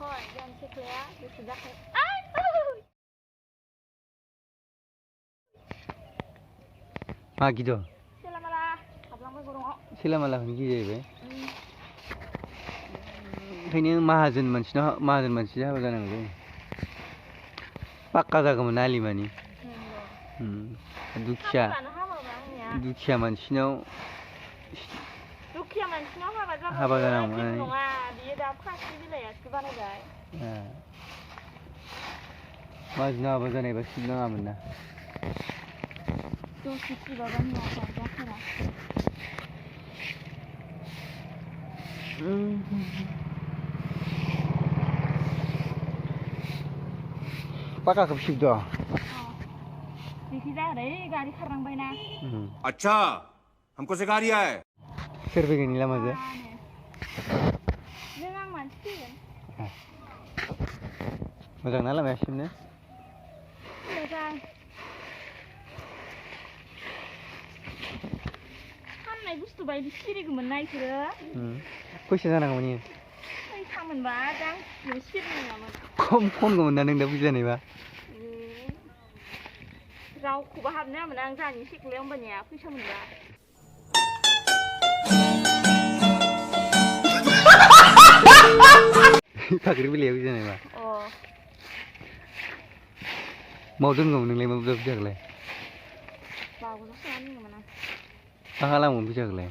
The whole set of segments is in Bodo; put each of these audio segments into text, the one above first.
Khỏi, jangan cek ya, sudah kayak. मा गिद' Silamala, hablangbay gurung. सिलामाला गिद जाहैबाय ओंखायनो माहाजोन मानसि हाबा जानांगौ पाक्का जागौमोन आलिमानि दुखिया मानसिनाव हाबा जानांगौमोन नङा बियो दा फार्स्ट बिलाइयासो बानायबाय माहाजोनाव हाबा जानायबा सिब नाङामोन ना दसे सिबाबानो जाफोरा पाक्काखौ सिबद' देखी जा रही गाड़ी खरंबाय ना अच्छा हमको सिखा रिया है सोर फैगोन लामाजों जों आं मानसि फैगोन मोजां ना लामाया सिबनो मोजां फाननाय बुस्थु बायदि सिरिगौमोन ना इसोरो फैसा जानांगौमोन इयो फैसा मोनबा गांसेबो सिरिनाय नङामोन खम खनगौमोन ना नों दा फैसा जानायबा रावखौबो हाबनो हामोन आं जानि सिख्लायाव होमबानिया फैसा मोनबा फाख्रि बिलाइयाव फैसा जानायबा माव दोनगौमोन नोंलाय मा बुरजा फैसाखौलाय बावजों सोनानै दोनगौमोन आं मा खालामगोन फैसाखौलाय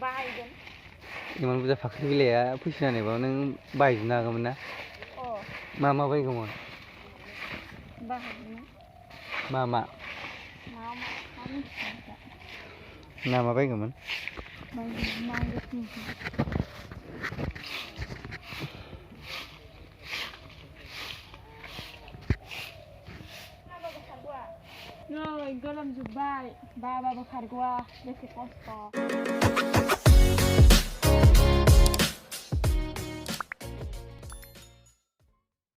बाहायगोन इमान बुरजा फाख्रि बिलाइया फैसा जानायबा नों बायजोबनो हागौमोन ना मा बायगौमोन बाहायगोन मा बायगौमोन नै गोलोमजोब्बाय बाबाबो खारग'आ बेसे खस्थ'